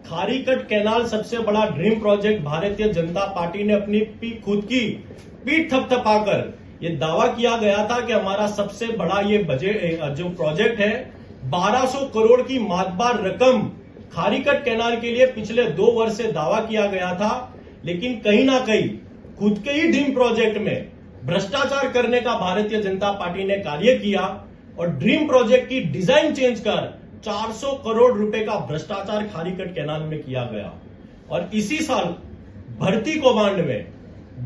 खारीकट canal सबसे बड़ा dream project Bharatiya Janata party ने अपनी खुद की पीठ थपथपाकर ये दावा किया गया था कि हमारा सबसे बड़ा ये बजट जो प्रोजेक्ट है 1200 करोड़ की मातबार रकम खारीकट कैनाल के लिए पिछले 2 वर्ष से दावा किया गया था। लेकिन कहीं ना कहीं खुद के ही ड्रीम प्रोजेक्ट में भ्रष्टाचार करने का भारतीय जनता पार्टी ने कार्य किया और ड्रीम प्रोजेक्ट की डिजाइन चेंज कर 400 करोड़ रुपए का भ्रष्टाचार खारीकट कैनाल में किया गया। और इसी साल भर्ती कौभांड में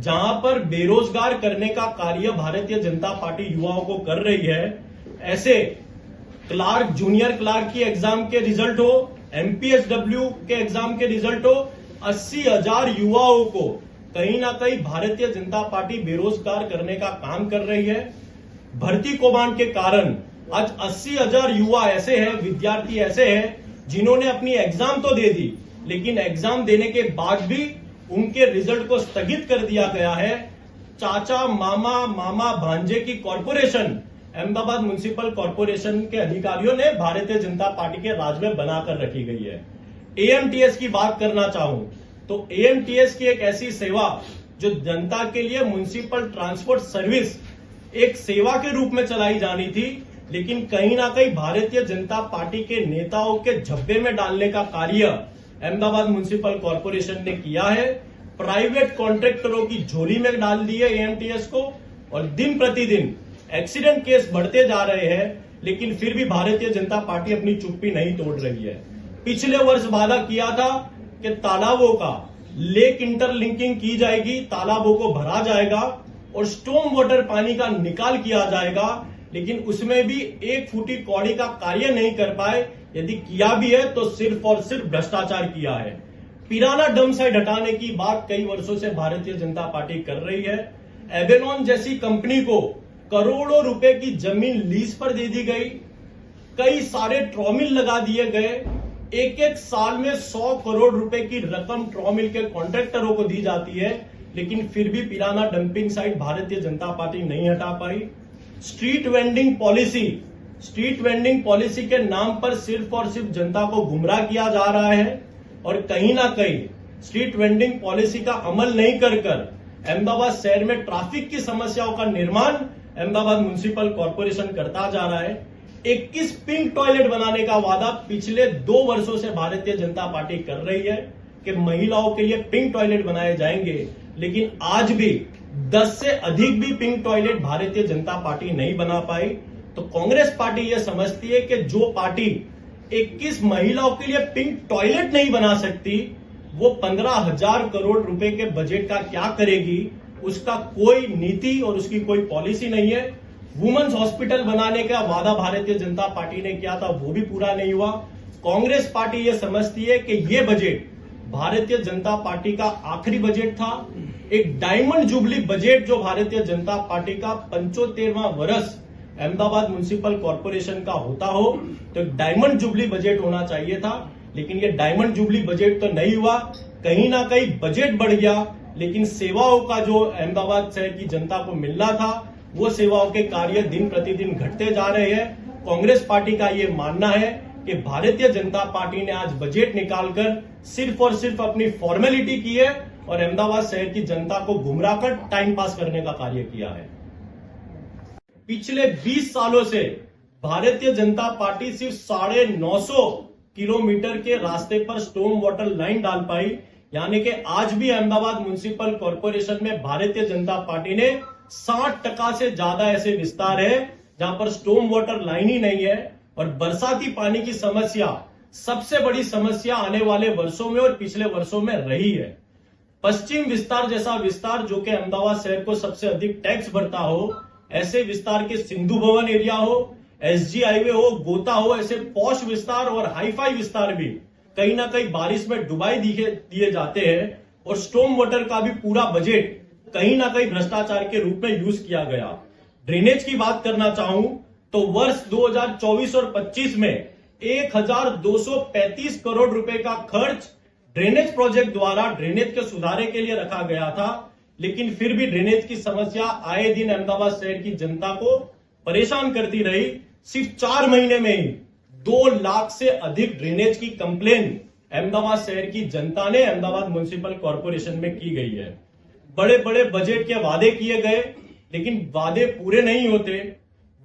जहां पर बेरोजगार करने का कार्य भारतीय जनता पार्टी युवाओं को कर रही है, ऐसे क्लार्क, जूनियर क्लार्क की एग्जाम के रिजल्ट हो, एमपीएसडब्ल्यू के एग्जाम के रिजल्ट हो, 80,000 युवाओं को कहीं ना कहीं भारतीय जनता पार्टी बेरोजगार करने का काम कर रही है। भर्ती कौभांड के कारण आज 80,000 युवा ऐसे हैं, विद्यार्थी ऐसे हैं जिन्होंने अपनी एग्जाम तो दे दी, लेकिन एग्जाम देने के बाद भी उनके रिजल्ट को स्थगित कर दिया गया है। चाचा, मामा भांजे की कॉरपोरेशन अहमदाबाद म्युनिसिपल कॉरपोरेशन के अधिकारियों ने भारतीय जनता पार्टी के राज में बनाकर रखी गई है। एएमटीएस की बात करना चाहूं तो एएमटीएस की एक ऐसी सेवा जो जनता के लिए म्युनिसिपल ट्रांसपोर्ट सर्विस एक सेवा के रूप में चलाई जानी थी, लेकिन कहीं ना कहीं भारतीय जनता पार्टी के नेताओं के झब्बे में डालने का कार्य अहमदाबाद म्युनिसिपल कॉरपोरेशन ने किया है। प्राइवेट कॉन्ट्रैक्टरों की झोली में डाल दी है एएमटीएस को और दिन प्रतिदिन एक्सीडेंट केस बढ़ते जा रहे हैं, लेकिन फिर भी भारतीय जनता पार्टी अपनी चुप्पी नहीं तोड़ रही है। पिछले वर्ष वादा किया था कि तालाबों का लेक इंटरलिंकिंग की जाएगी, तालाबों को भरा जाएगा और स्टॉर्म वाटर पानी का निकाल किया जाएगा, लेकिन उसमें भी 1 फुटी कौड़ी का कार्य नहीं कर पाए। यदि किया भी है तो सिर्फ और सिर्फ भ्रष्टाचार किया है। पिराना डंप साइट हटाने की बात कई वर्षों से भारतीय जनता पार्टी कर रही है। एबेनॉन जैसी कंपनी को करोड़ों रुपए की जमीन लीज पर दे दी गई, कई सारे ट्रॉमिल लगा दिए गए, एक साल में 100 करोड़ रुपए की रकम ट्रॉमिल के कॉन्ट्रैक्टरों को दी जाती है, लेकिन फिर भी पिराना dumping site Bharatiya Janata party नहीं हटा पाई। स्ट्रीट वेंडिंग पॉलिसी के नाम पर सिर्फ और सिर्फ जनता को गुमराह किया जा रहा है और कहीं ना कहीं स्ट्रीट वेंडिंग पॉलिसी का अमल नहीं कर अहमदाबाद शहर में ट्रैफिक की समस्याओं का निर्माण अहमदाबाद म्युनिसिपल कॉरपोरेशन करता जा रहा है। 21 पिंक टॉयलेट बनाने का वादा पिछले 2 वर्षों से भारतीय जनता पार्टी कर रही है कि महिलाओं के लिए पिंक टॉयलेट बनाए जाएंगे, लेकिन आज भी 10 से अधिक भी pink toilet Bharatiya Janata party नहीं बना पाई। तो कांग्रेस पार्टी यह समझती है कि जो पार्टी 21 महिलाओं के लिए पिंक टॉयलेट नहीं बना सकती, वो 15,000 करोड़ रुपए के बजट का क्या करेगी, उसका कोई नीति और उसकी कोई पॉलिसी नहीं है। वुमेन्स हॉस्पिटल बनाने का वादा भारतीय जनता पार्टी ने किया था, वो भी पूरा नहीं हुआ। कांग्रेस पार्टी यह समझती है कि यह बजट भारतीय जनता पार्टी का आखिरी बजट था। एक डायमंड जुबली बजट जो भारतीय जनता पार्टी का 75वां वर्ष अहमदाबाद म्युनिसिपल कॉरपोरेशन का होता हो तो एक डायमंड जुबली बजट होना चाहिए था, लेकिन ये डायमंड जुबली बजट तो नहीं हुआ। कहीं ना कहीं बजट बढ़ गया, लेकिन सेवाओं का जो अहमदाबाद शहर की जनता को मिलना था, वो सेवाओं के कार्य दिन प्रतिदिन घटते जा रहे हैं। कांग्रेस पार्टी का ये मानना है कि भारतीय जनता पार्टी ने आज बजट निकालकर सिर्फ और सिर्फ अपनी फॉर्मेलिटी की है और अहमदाबाद शहर की जनता को गुमराह कर टाइम पास करने का कार्य किया है। पिछले 20 सालों से भारतीय जनता पार्टी सिर्फ 950 किलोमीटर के रास्ते पर स्टॉर्म वाटर लाइन डाल पाई, यानी कि आज भी अहमदाबाद म्युनिसिपल कॉरपोरेशन में भारतीय जनता पार्टी ने 60% से ज्यादा ऐसे विस्तार है जहां पर स्टॉर्म वाटर लाइन ही नहीं है। और बरसाती पानी की समस्या सबसे बड़ी समस्या आने वाले वर्षों में और पिछले वर्षों में रही है। पश्चिम विस्तार जैसा विस्तार जो कि अहमदाबाद शहर को सबसे अधिक टैक्स भरता हो, ऐसे विस्तार के सिंधु भवन एरिया हो, एसजी हाईवे हो, गोता हो, ऐसे पॉश विस्तार और हाईफाई विस्तार भी कहीं ना कहीं बारिश में डुबाई दिए जाते हैं और स्टॉर्म वाटर का भी पूरा बजट कहीं ना कहीं भ्रष्टाचार के रूप में यूज किया गया। ड्रेनेज की बात करना चाहूं तो वर्ष 2024 और 25 में 1,235 करोड़ रुपए का खर्च ड्रेनेज प्रोजेक्ट द्वारा ड्रेनेज के सुधारे के लिए रखा गया था, लेकिन फिर भी ड्रेनेज की समस्या आए दिन अहमदाबाद शहर की जनता को परेशान करती रही। सिर्फ 4 महीने में ही 2 लाख से अधिक ड्रेनेज की कंप्लेन अहमदाबाद शहर की जनता ने अहमदाबाद म्युनिसिपल कॉरपोरेशन में की गई है। बड़े बड़े बजट के वादे किए गए, लेकिन वादे पूरे नहीं होते।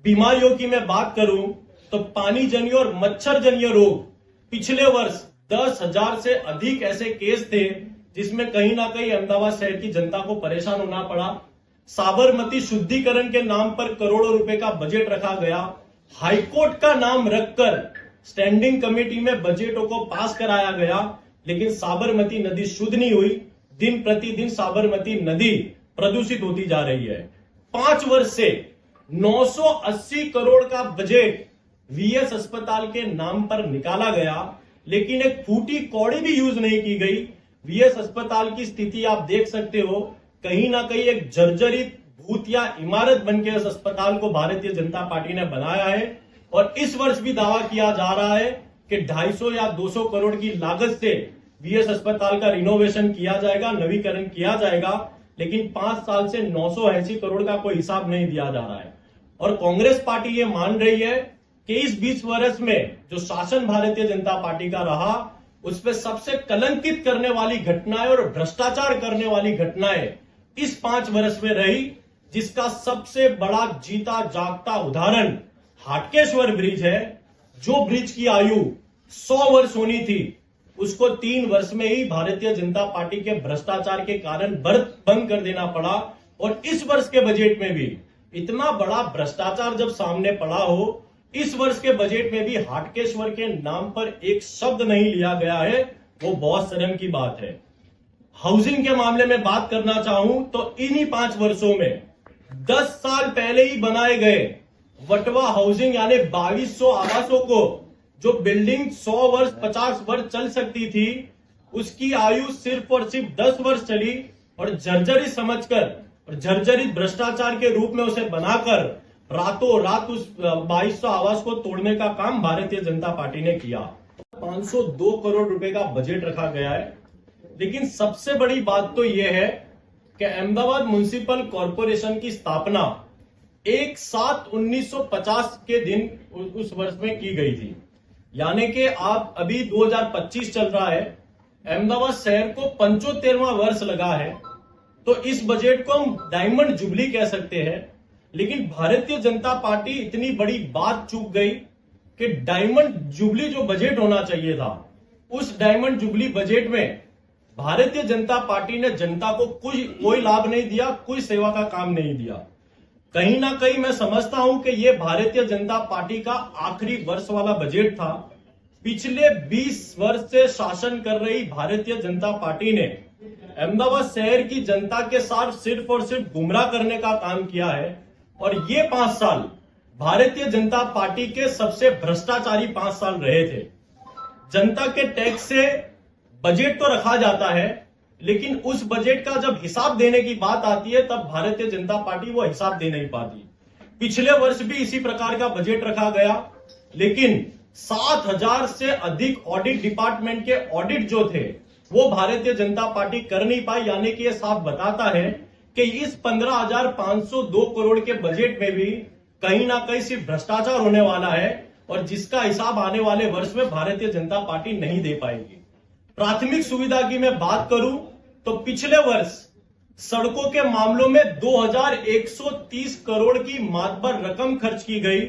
बीमारियों की मैं बात करूं तो पानी जन्य और मच्छर जन्य रोग, पिछले वर्ष 10,000 से अधिक ऐसे केस थे जिसमें कहीं ना कहीं अहमदाबाद शहर की जनता को परेशान होना पड़ा। साबरमती शुद्धिकरण के नाम पर करोड़ों रुपए का बजट रखा गया। हाईकोर्ट का नाम रखकर स्टैंडिंग कमेटी में बजटों को पास कराया गया, लेकिन साबरमती नदी शुद्ध नहीं हुई। दिन प्रतिदिन साबरमती नदी प्रदूषित होती जा रही है। 5 वर्ष से 980 करोड़ का बजट वीएस अस्पताल के नाम पर निकाला गया, लेकिन एक फूटी कौड़ी भी यूज नहीं की गई। वीएस अस्पताल की स्थिति आप देख सकते हो, कहीं ना कहीं एक जर्जरित भूत या इमारत बनकर इस अस्पताल को भारतीय जनता पार्टी ने बनाया है। और इस वर्ष भी दावा किया जा रहा है कि 250 या 200 करोड़ की लागत से वीएस अस्पताल का रिनोवेशन किया जाएगा, नवीकरण किया जाएगा, लेकिन 5 साल से 980 करोड़ का कोई हिसाब नहीं दिया जा रहा है। और कांग्रेस पार्टी ये मान रही है कि इस 20 वर्ष में जो शासन भारतीय जनता पार्टी का रहा, उस पर सबसे कलंकित करने वाली घटनाएं और भ्रष्टाचार करने वाली घटनाएं इस 5 वर्ष में रही, जिसका सबसे बड़ा जीता जागता उदाहरण हाटकेश्वर ब्रिज है। जो ब्रिज की आयु 100 वर्ष होनी थी, उसको 3 वर्ष में ही भारतीय जनता पार्टी के भ्रष्टाचार के कारण बंद कर देना पड़ा। और इस वर्ष के बजट में भी इतना बड़ा भ्रष्टाचार जब सामने पड़ा हो, इस वर्ष के बजट में भी हाटकेश्वर के नाम पर एक शब्द नहीं लिया गया है, वो बहुत शर्म की बात है। हाउसिंग के मामले में बात करना चाहूं तो इन्हीं 5 वर्षों में 10 साल पहले ही बनाए गए वटवा हाउसिंग यानी 2200 आवासों को, जो बिल्डिंग 100 वर्ष 50 वर्ष चल सकती थी, उसकी आयु सिर्फ और सिर्फ 10 वर्ष चली। और जर्जरित समझकर और जर्जरित भ्रष्टाचार के रूप में उसे बनाकर रातों रात उस 2200 आवास को तोड़ने का काम भारतीय जनता पार्टी ने किया। 502 करोड़ रुपए का बजट रखा गया है, लेकिन सबसे बड़ी बात तो यह है कि अहमदाबाद म्युनिसिपल कॉरपोरेशन की स्थापना 1/7/1950 के दिन उस वर्ष में की गई थी। यानी कि आप अभी 2025 चल रहा है, अहमदाबाद शहर को 75वां वर्ष लगा है, तो इस बजट को हम डायमंड जुबली कह सकते हैं। लेकिन भारतीय जनता पार्टी इतनी बड़ी बात चूक गई कि डायमंड जुबली जो बजट होना चाहिए था, उस डायमंड जुबली बजट में भारतीय जनता पार्टी ने जनता को कोई लाभ नहीं दिया, कोई सेवा का काम नहीं दिया। कहीं ना कहीं मैं समझता हूं कि यह भारतीय जनता पार्टी का आखिरी वर्ष वाला बजट था। पिछले 20 वर्ष से शासन कर रही भारतीय जनता पार्टी ने अहमदाबाद शहर की जनता के साथ सिर्फ और सिर्फ गुमराह करने का काम किया है। और ये 5 साल भारतीय जनता पार्टी के सबसे भ्रष्टाचारी 5 साल रहे थे। जनता के टैक्स से बजट तो रखा जाता है, लेकिन उस बजट का जब हिसाब देने की बात आती है, तब भारतीय जनता पार्टी वो हिसाब दे नहीं पाती। पिछले वर्ष भी इसी प्रकार का बजट रखा गया, लेकिन 7,000 से अधिक ऑडिट डिपार्टमेंट के ऑडिट जो थे, वो भारतीय जनता पार्टी कर नहीं पाई। यानी कि ये साफ बताता है कि इस 15,502 करोड़ के बजट में भी कहीं ना कहीं सिर्फ भ्रष्टाचार होने वाला है, और जिसका हिसाब आने वाले वर्ष में भारतीय जनता पार्टी नहीं दे पाएगी। प्राथमिक सुविधा की मैं बात करूं तो पिछले वर्ष सड़कों के मामलों में 2,130 करोड़ की मातबर रकम खर्च की गई,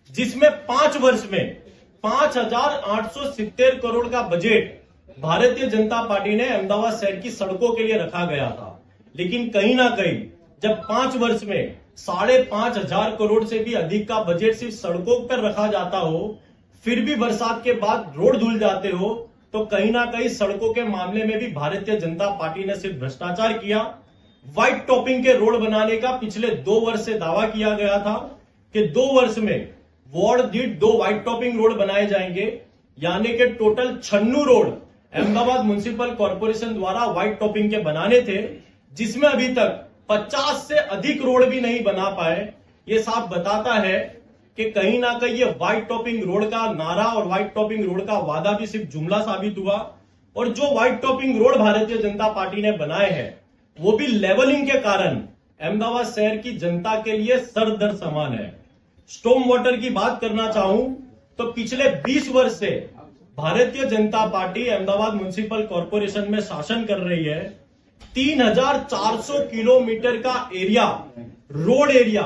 जिसमें 5 वर्ष में 5,870 करोड़ का बजट भारतीय जनता पार्टी ने अहमदाबाद शहर की सड़कों के लिए रखा गया था। लेकिन कहीं ना कहीं जब 5 वर्ष में 5,500 करोड़ से भी अधिक का बजट सिर्फ सड़कों पर रखा जाता हो, फिर भी बरसात के बाद रोड धुल जाते हो, तो कहीं ना कहीं सड़कों के मामले में भी भारतीय जनता पार्टी ने सिर्फ भ्रष्टाचार किया। व्हाइट टॉपिंग के रोड बनाने का पिछले 2 वर्ष से दावा किया गया था कि 2 वर्ष में वार्ड दीठ 2 व्हाइट टॉपिंग रोड बनाए जाएंगे, यानी कि total 96 road Ahmedabad municipal corporation द्वारा व्हाइट टॉपिंग के बनाने थे, जिसमें अभी तक 50 से अधिक रोड भी नहीं बना पाए। ये साफ बताता है कि कहीं ना कहीं ये व्हाइट टॉपिंग रोड का नारा और व्हाइट टॉपिंग रोड का वादा भी सिर्फ जुमला साबित हुआ। और जो white topping road Bharatiya Janata party ने बनाए हैं, वो भी लेवलिंग के कारण अहमदाबाद शहर की जनता के लिए सर दर्द समान है। स्टॉर्म वाटर की बात करना चाहूं तो पिछले 20 वर्ष से Bharatiya Janata party Ahmedabad municipal corporation में शासन कर रही है, 3400 किलोमीटर का एरिया, रोड एरिया